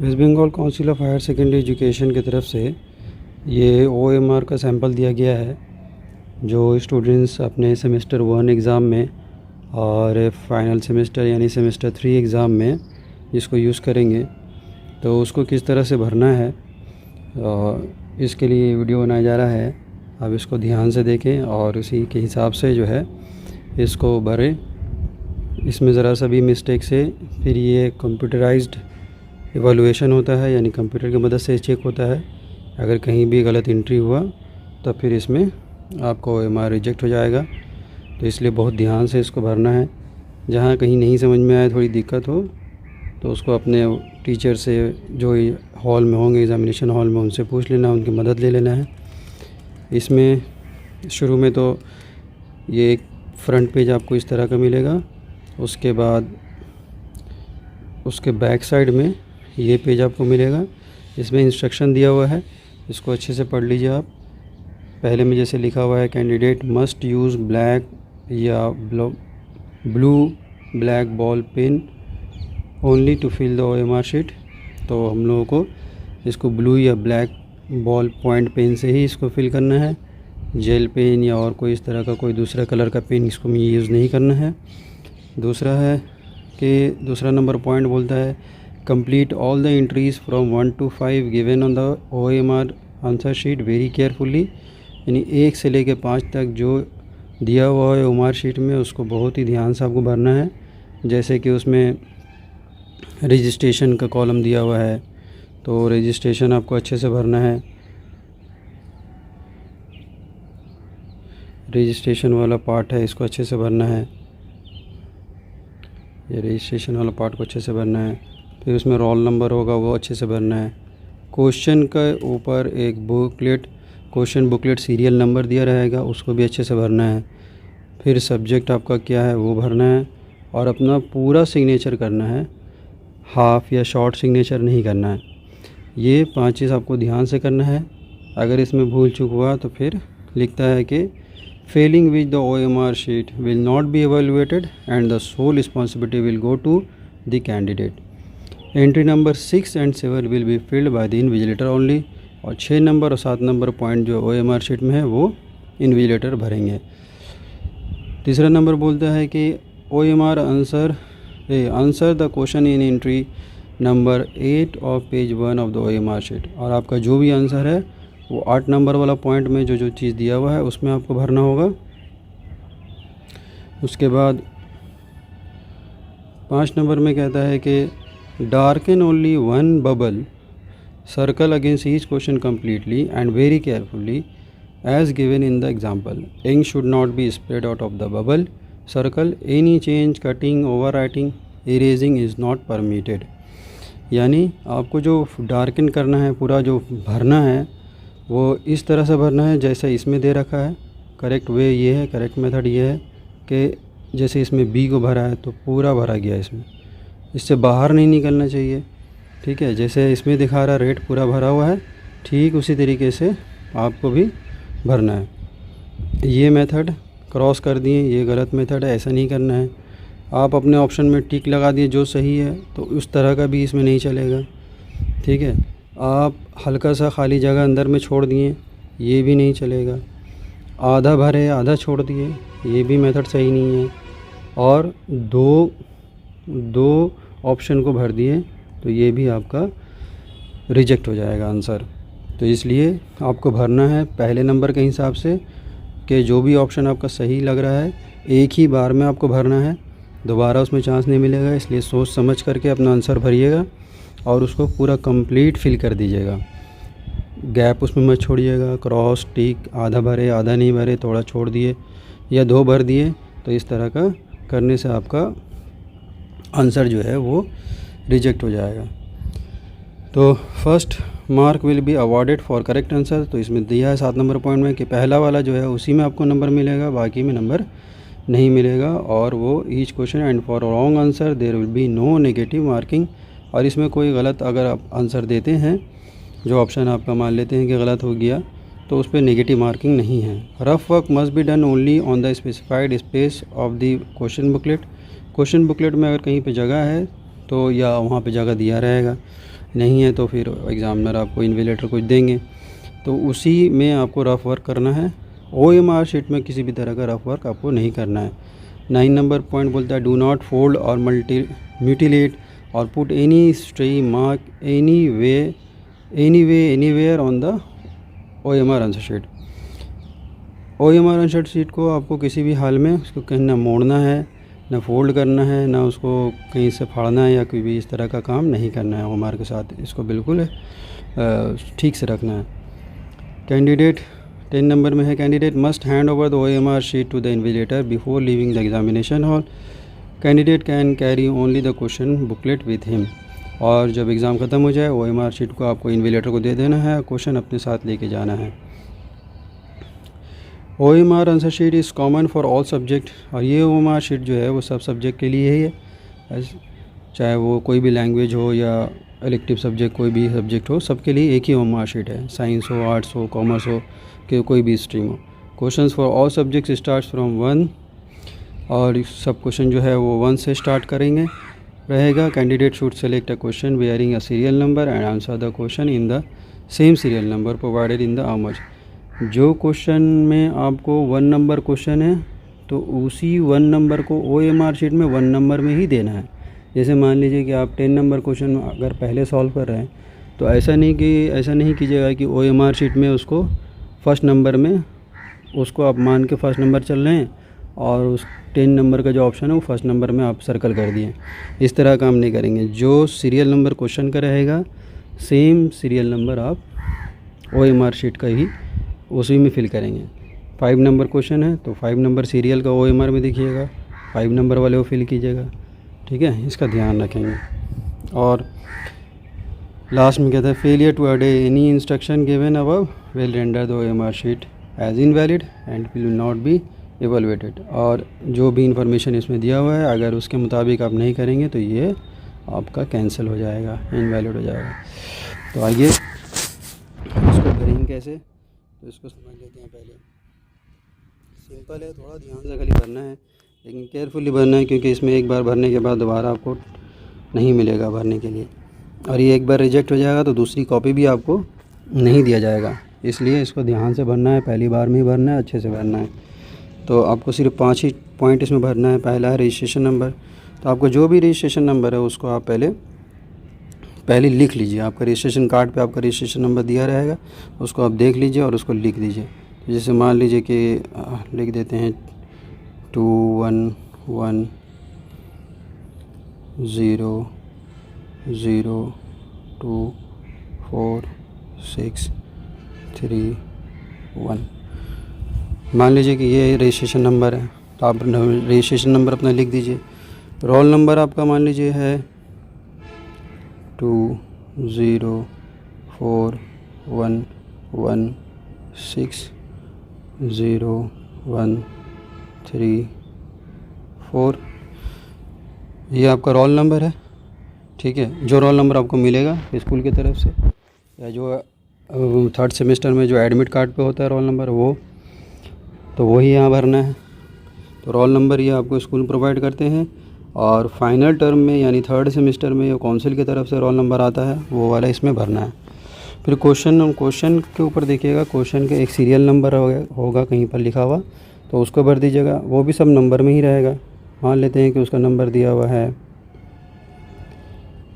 Waste Bengal council of higher secondary education की तरफ से ये OMR का सैंपल दिया गया है जो स्टूडेंट्स अपने सेमेस्टर 1 एग्ज़ाम में और फाइनल सेमेस्टर यानी सेमेस्टर 3 एग्ज़ाम में इसको यूज़ करेंगे। तो उसको किस तरह से भरना है इसके लिए वीडियो बनाया जा रहा है। आप इसको ध्यान से देखें और उसी के हिसाब से जो है इसको भरें। इसमें ज़रा सा भी मिस्टेक से फिर ये कंप्यूटराइज्ड इवैल्यूएशन होता है, यानी कंप्यूटर की मदद से चेक होता है। अगर कहीं भी गलत एंट्री हुआ तो फिर इसमें आपको OMR रिजेक्ट हो जाएगा। तो इसलिए बहुत ध्यान से इसको भरना है। जहाँ कहीं नहीं समझ में आए, थोड़ी दिक्कत हो तो उसको अपने टीचर से जो हॉल में होंगे, एग्ज़ामिनेशन हॉल में, उनसे पूछ लेना, उनकी मदद ले लेना है। इसमें शुरू में तो ये एक फ्रंट पेज आपको इस तरह का मिलेगा। उसके बाद उसके बैक साइड में ये पेज आपको मिलेगा। इसमें इंस्ट्रक्शन दिया हुआ है, इसको अच्छे से पढ़ लीजिए आप। पहले में जैसे लिखा हुआ है कैंडिडेट मस्ट यूज़ ब्लैक या blue black ball pen only to fill the OMR sheet. तो हम लोगों को इसको ब्लू या ब्लैक बॉल पॉइंट पेन से ही इसको फिल करना है। जेल पेन या और कोई इस तरह का कोई दूसरा कलर का पेन इसको में यूज़ नहीं करना है। दूसरा है कि दूसरा नंबर पॉइंट बोलता है complete all the entries from 1 to 5 given on the OMR answer sheet very carefully. यानी 1 से लेकर 5 तक जो दिया हुआ है OMR शीट में उसको बहुत ही ध्यान से आपको भरना है। जैसे कि उसमें रजिस्ट्रेशन का कॉलम दिया हुआ है तो रजिस्ट्रेशन आपको अच्छे से भरना है। रजिस्ट्रेशन वाला पार्ट है, इसको अच्छे से भरना है। ये रजिस्ट्रेशन वाला पार्ट को अच्छे से भरना है। फिर उसमें रोल नंबर होगा, वो अच्छे से भरना है। क्वेश्चन के ऊपर एक क्वेश्चन बुकलेट सीरियल नंबर दिया रहेगा, उसको भी अच्छे से भरना है। फिर सब्जेक्ट आपका क्या है वो भरना है और अपना पूरा सिग्नेचर करना है, हाफ या शॉर्ट सिग्नेचर नहीं करना है। ये 5 चीज़ आपको ध्यान से करना है। अगर इसमें भूल चूक हुआ तो फिर लिखता है कि failing which the OMR sheet will not be evaluated and the sole responsibility will go to the candidate. Entry number 6 and 7 will be filled by the invigilator only. और 6 नंबर और 7 नंबर पॉइंट जो OMR sheet में है वो invigilator भरेंगे। तीसरा number बोलता है कि OMR answer the question in entry number 8 of page 1 of the OMR sheet. और आपका जो भी आंसर है वो 8 नंबर वाला पॉइंट में जो चीज़ दिया हुआ है उसमें आपको भरना होगा। उसके बाद 5 नंबर में कहता है कि darken only 1 bubble, circle against each question completely and very carefully as given in the example. Ink should not be spread out of the bubble circle. Any change, cutting, overwriting, erasing is not permitted. यानी आपको जो darken करना है, पूरा जो भरना है वो इस तरह से भरना है जैसे इसमें दे रखा है। करेक्ट वे ये है, करेक्ट मेथड ये है कि जैसे इसमें B को भरा है तो पूरा भरा गया, इसमें इससे बाहर नहीं निकलना चाहिए। ठीक है, जैसे इसमें दिखा रहा रेट पूरा भरा हुआ है, ठीक उसी तरीके से आपको भी भरना है। ये मेथड क्रॉस कर दिए, ये गलत मेथड है, ऐसा नहीं करना है। आप अपने ऑप्शन में टिक लगा दिए जो सही है, तो उस तरह का भी इसमें नहीं चलेगा। ठीक है, आप हल्का सा खाली जगह अंदर में छोड़ दिए, ये भी नहीं चलेगा। आधा भरे आधा छोड़ दिए, ये भी मेथड सही नहीं है। और दो ऑप्शन को भर दिए तो ये भी आपका रिजेक्ट हो जाएगा आंसर। तो इसलिए आपको भरना है पहले नंबर के हिसाब से कि जो भी ऑप्शन आपका सही लग रहा है एक ही बार में आपको भरना है, दोबारा उसमें चांस नहीं मिलेगा। इसलिए सोच समझ करके अपना आंसर भरिएगा और उसको पूरा कंप्लीट फिल कर दीजिएगा। गैप उसमें मत छोड़िएगा। क्रॉस, टिक, आधा भरे आधा नहीं भरे, थोड़ा छोड़ दिए या 2 भर दिए, तो इस तरह का करने से आपका आंसर जो है वो रिजेक्ट हो जाएगा। तो first mark will be awarded for correct answer. तो इसमें दिया है 7 नंबर पॉइंट में कि पहला वाला जो है उसी में आपको नंबर मिलेगा, बाकी में नंबर नहीं मिलेगा। और वो each question and for wrong answer there will be no negative marking. और इसमें कोई गलत अगर आप आंसर देते हैं, जो ऑप्शन आपका मान लेते हैं कि गलत हो गया, तो उस पर नेगेटिव मार्किंग नहीं है। Rough work must be done only on the specified space of the question booklet. Question booklet में अगर कहीं पे जगह है तो या वहाँ पे जगह दिया रहेगा, नहीं है तो फिर एग्ज़ामिनर आपको इन्विजिलेटर कुछ देंगे, तो उसी में आपको रफ़ वर्क करना है। OMR शीट में किसी भी तरह का रफ़ वर्क आपको नहीं करना है। 9 नंबर पॉइंट बोलता है डू नॉट फोल्ड और म्यूटिलेट और put any stray mark anywhere on the OMR answer sheet. OMR answer sheet को आपको किसी भी हाल में उसको कहीं ना मोड़ना है, ना फोल्ड करना है, ना उसको कहीं से फाड़ना है, या कोई भी इस तरह का काम नहीं करना है OMR के साथ। इसको बिल्कुल ठीक से रखना है। कैंडिडेट 10 नंबर में है, candidate must hand over the OMR sheet to the invigilator before leaving the examination hall. Candidate can carry only the question booklet with him. और जब एग्ज़ाम ख़त्म हो जाए OMR शीट को आपको इन्विजिलेटर को दे देना है, क्वेश्चन अपने साथ लेके जाना है। OMR answer sheet is common for all subject, और ये OMR शीट जो है वो सब सब्जेक्ट के लिए ही है, चाहे वो कोई भी लैंग्वेज हो या इलेक्टिव सब्जेक्ट, कोई भी सब्जेक्ट हो, सबके लिए एक ही OMR शीट है। साइंस हो, आर्ट्स हो, कॉमर्स हो, कि कोई भी स्ट्रीम हो। Questions for all subjects starts from 1, और सब क्वेश्चन जो है वो 1 से स्टार्ट करेंगे रहेगा। Candidate should select a question bearing a serial number and answer the question in the same serial number provided in the आमज। जो क्वेश्चन में आपको 1 नंबर क्वेश्चन है तो उसी 1 नंबर को OMR शीट में 1 नंबर में ही देना है। जैसे मान लीजिए कि आप 10 नंबर क्वेश्चन अगर पहले सॉल्व कर रहे हैं तो ऐसा नहीं कीजिएगा कि OMR शीट में उसको फर्स्ट नंबर में उसको आप मान के फर्स्ट नंबर चल रहे हैं और उस 10 नंबर का जो ऑप्शन है वो फर्स्ट नंबर में आप सर्कल कर दिए। इस तरह काम नहीं करेंगे। जो सीरियल नंबर क्वेश्चन का रहेगा सेम सीरियल नंबर आप OMR शीट का ही उसी में फिल करेंगे। 5 नंबर क्वेश्चन है तो 5 नंबर सीरियल का OMR में देखिएगा, 5 नंबर वाले को फिल कीजिएगा। ठीक है, इसका ध्यान रखेंगे। और लास्ट में कहता है failure to adhere any instruction given above will render the OMR sheet as invalid and will not be evaluated. और जो भी इंफॉर्मेशन इसमें दिया हुआ है अगर उसके मुताबिक आप नहीं करेंगे तो ये आपका कैंसिल हो जाएगा, इनवैलिड हो जाएगा। तो आइए इसको करेंगे कैसे, तो इसको समझ लेते हैं। पहले सिंपल है, थोड़ा ध्यान से खाली भरना है, लेकिन केयरफुली भरना है, क्योंकि इसमें एक बार भरने के बाद दोबारा आपको नहीं मिलेगा भरने के लिए, और ये एक बार रिजेक्ट हो जाएगा तो दूसरी कॉपी भी आपको नहीं दिया जाएगा। इसलिए इसको ध्यान से भरना है, पहली बार में ही भरना है, अच्छे से भरना है। तो आपको सिर्फ 5 ही पॉइंट इसमें भरना है। पहला है रजिस्ट्रेशन नंबर, तो आपको जो भी रजिस्ट्रेशन नंबर है उसको आप पहले लिख लीजिए। आपका रजिस्ट्रेशन कार्ड पे आपका रजिस्ट्रेशन नंबर दिया रहेगा, उसको आप देख लीजिए और उसको लिख दीजिए। तो जैसे मान लीजिए कि लिख देते हैं 2110024631। मान लीजिए कि ये रजिस्ट्रेशन नंबर है, तो आप रजिस्ट्रेशन नंबर अपना लिख दीजिए। रोल नंबर आपका मान लीजिए है 2041160134। ये आपका रोल नंबर है। ठीक है, जो रोल नंबर आपको मिलेगा स्कूल की तरफ से, या जो 3rd सेमेस्टर में जो एडमिट कार्ड पे होता है रोल नंबर, वो तो वही यहाँ भरना है। तो रोल नंबर ये आपको स्कूल प्रोवाइड करते हैं, और फाइनल टर्म में यानी 3rd सेमेस्टर में ये काउंसिल की तरफ से रोल नंबर आता है, वो वाला इसमें भरना है। फिर क्वेश्चन के ऊपर देखिएगा, क्वेश्चन के एक सीरियल नंबर होगा कहीं पर लिखा हुआ, तो उसको भर दीजिएगा। वो भी सब नंबर में ही रहेगा। मान लेते हैं कि उसका नंबर दिया हुआ है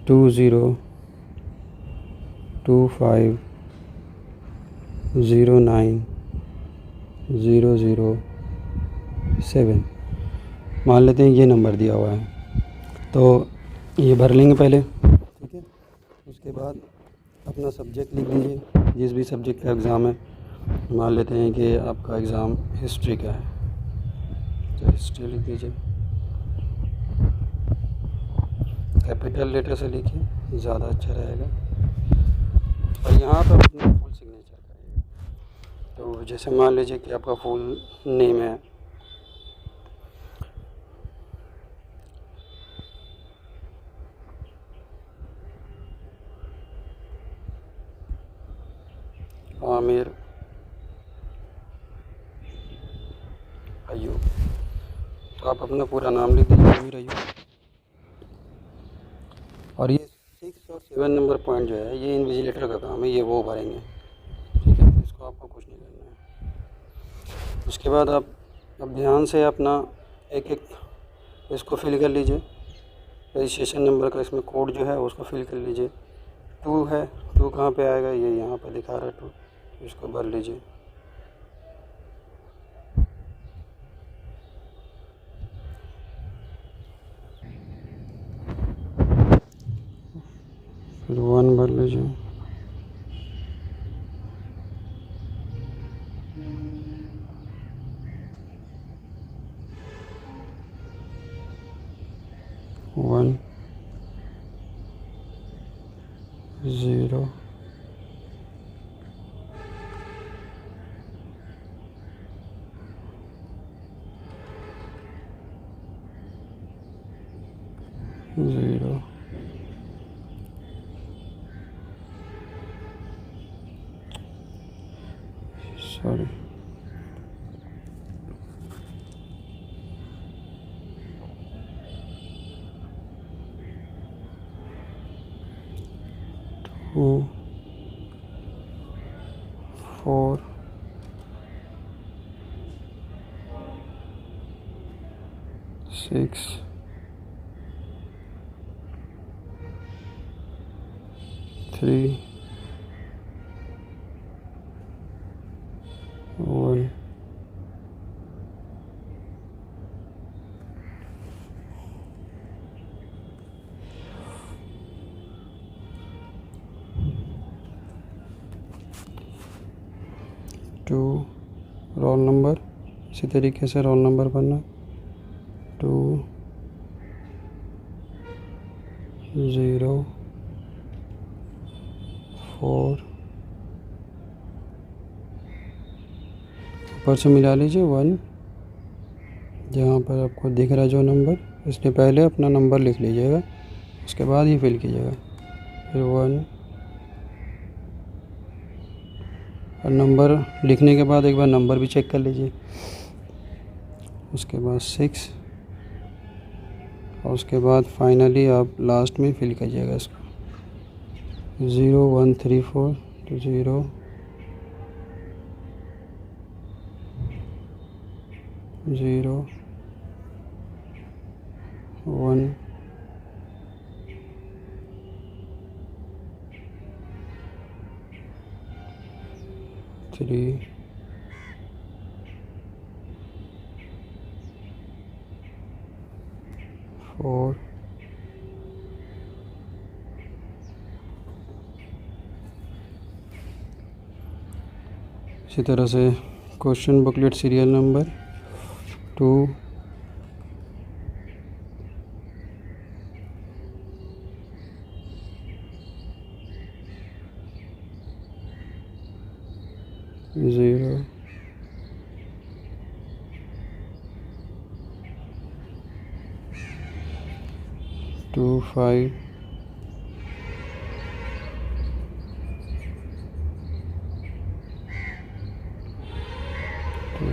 2025090007, मान लेते हैं ये नंबर दिया हुआ है, तो ये भर लेंगे पहले। ठीक है, उसके बाद अपना सब्जेक्ट लिख लीजिए, जिस भी सब्जेक्ट का एग्ज़ाम है। मान लेते हैं कि आपका एग्ज़ाम हिस्ट्री का है, तो हिस्ट्री लिख दीजिए। कैपिटल लेटर से लिखिए, ज़्यादा अच्छा रहेगा। और यहाँ पर अपना फुल सिग्नेचर करिएगा। तो जैसे मान लीजिए कि आपका फुल नेम है आमिर अयूब, तो आप अपना पूरा नाम लिख दीजिए, आमिर अयूब। और ये 6 और इवन नंबर पॉइंट जो है ये इन्विजिलेटर का काम है, ये वो भरेंगे, ठीक है। तो इसको आपको कुछ नहीं करना है। उसके बाद आप अब ध्यान से अपना एक एक इसको फिल कर लीजिए। रजिस्ट्रेशन नंबर का इसमें कोड जो है उसको फिल कर लीजिए। 2 है, 2 कहाँ पे आएगा, ये यहाँ पे दिखा रहा है 2, इसको भर लीजिए। फिर 1 भर लीजिए। वन 0 0 सॉरी 2 4 6 3 1 2 रोल नंबर, इसी तरीके से रोल नंबर भरना। 2 0 4 ऊपर से मिला लीजिए 1, जहाँ पर आपको दिख रहा है जो नंबर, इसलिए पहले अपना नंबर लिख लीजिएगा, उसके बाद ही फिल कीजिएगा। फिर 1 और नंबर लिखने के बाद एक बार नंबर भी चेक कर लीजिए। उसके बाद 6 और उसके बाद फाइनली आप लास्ट में फिल कीजिएगा इसको। 0 1 3 4 तो 0 0 1 3 4 इसी तरह से क्वेश्चन बुकलेट सीरियल नंबर 2 0 2 5 2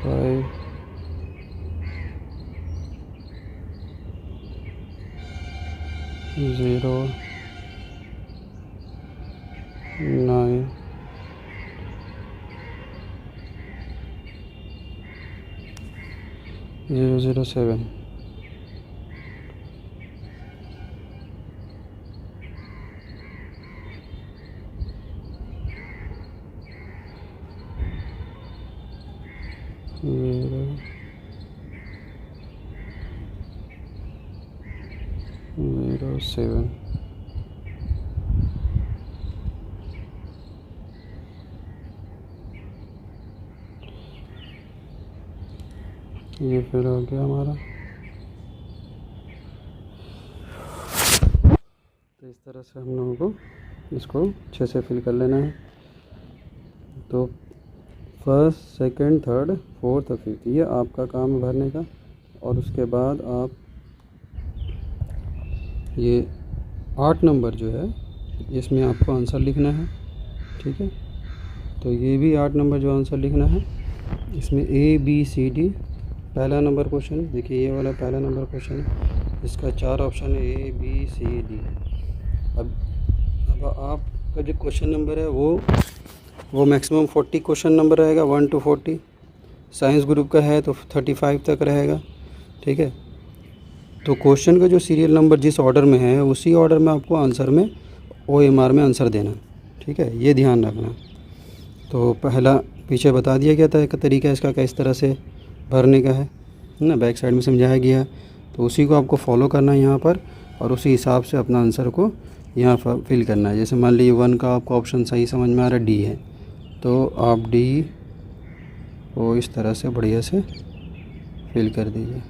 5 0 9 0 0 7 0 0 7 ये फिल हो गया हमारा। तो इस तरह से हम लोगों को इसको अच्छे से फिल कर लेना है। तो फर्स्ट सेकंड थर्ड फोर्थ और फिफ्थ ये आपका काम है भरने का। और उसके बाद आप ये 8 नंबर जो है इसमें आपको आंसर लिखना है, ठीक है। तो ये भी 8 नंबर जो आंसर लिखना है, इसमें A B C D पहला नंबर क्वेश्चन, देखिए ये वाला पहला नंबर क्वेश्चन है। इसका 4 ऑप्शन है, ए बी सी डी। अब आपका जो क्वेश्चन नंबर है वो मैक्सिमम 40 क्वेश्चन नंबर रहेगा, 1 to 40। साइंस ग्रुप का है तो 35 तक रहेगा, ठीक है। तो क्वेश्चन का जो सीरियल नंबर जिस ऑर्डर में है उसी ऑर्डर में आपको आंसर में OMR में आंसर देना, ठीक है, ये ध्यान रखना। तो पहला पीछे बता दिया गया था तरीका इसका किस तरह से भरने का है ना, बैक साइड में समझाया गया है। तो उसी को आपको फॉलो करना है यहाँ पर, और उसी हिसाब से अपना आंसर को यहाँ पर फिल करना है। जैसे मान लीजिए 1 का आपको ऑप्शन सही समझ में आ रहा है, डी है, तो आप डी को इस तरह से बढ़िया से फिल कर दीजिए।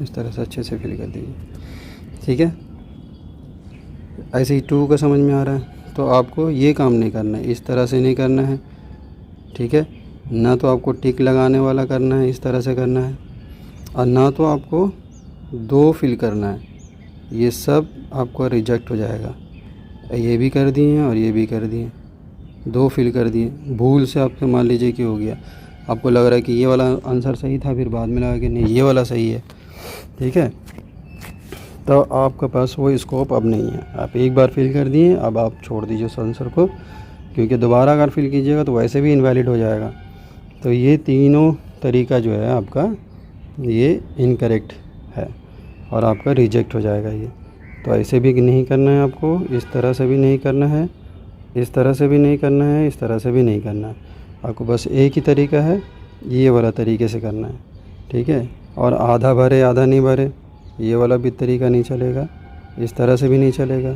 इस तरह से अच्छे से फिल कर दीजिए, ठीक है। ऐसे ही 2 का समझ में आ रहा है, तो आपको ये काम नहीं करना है, इस तरह से नहीं करना है, ठीक है। ना तो आपको टिक लगाने वाला करना है, इस तरह से करना है, और ना तो आपको 2 फिल करना है, ये सब आपको रिजेक्ट हो जाएगा। ये भी कर दिए और ये भी कर दिए, 2 फिल कर दिए। भूल से आपके मान लीजिए कि हो गया, आपको लग रहा है कि ये वाला आंसर सही था, फिर बाद में लगा कि नहीं ये वाला सही है, ठीक है। तो आपके पास वो स्कोप अब नहीं है, आप एक बार फिल कर दिए, अब आप छोड़ दीजिए उस आंसर को, क्योंकि दोबारा अगर फिल कीजिएगा तो वैसे भी इनवैलिड हो जाएगा। तो ये तीनों तरीका जो है आपका ये इनकरेक्ट है और आपका रिजेक्ट हो जाएगा ये। तो ऐसे भी नहीं करना है आपको, इस तरह से भी नहीं करना है, इस तरह से भी नहीं करना है, इस तरह से भी नहीं करना है। आपको बस एक ही तरीका है, ये वाला तरीके से करना है, ठीक है। और आधा भरे आधा नहीं भरे, ये वाला भी तरीका नहीं चलेगा, इस तरह से भी नहीं चलेगा।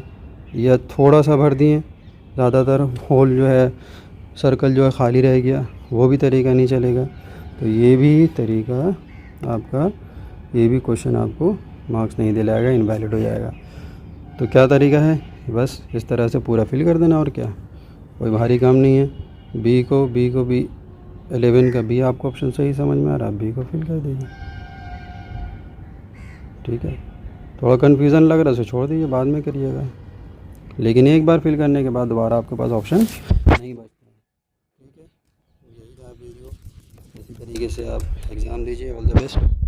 या थोड़ा सा भर दिए, ज़्यादातर होल जो है सर्कल जो है खाली रह गया, वो भी तरीका नहीं चलेगा। तो ये भी तरीका आपका, ये भी क्वेश्चन आपको मार्क्स नहीं दिलाएगा, इनवैलिड हो जाएगा। तो क्या तरीका है, बस इस तरह से पूरा फिल कर देना, और क्या, कोई भारी काम नहीं है। बी को 11 का बी आपको ऑप्शन सही समझ में आ रहा है, बी को फिल कर दीजिए, ठीक है। थोड़ा कन्फ्यूज़न लग रहा है, उसे छोड़ दीजिए, बाद में करिएगा। लेकिन एक बार फिल करने के बाद दोबारा आपके पास ऑप्शन नहीं बचता है, ठीक है। यही था वीडियो, इसी तरीके से आप एग्ज़ाम दीजिए। All the best.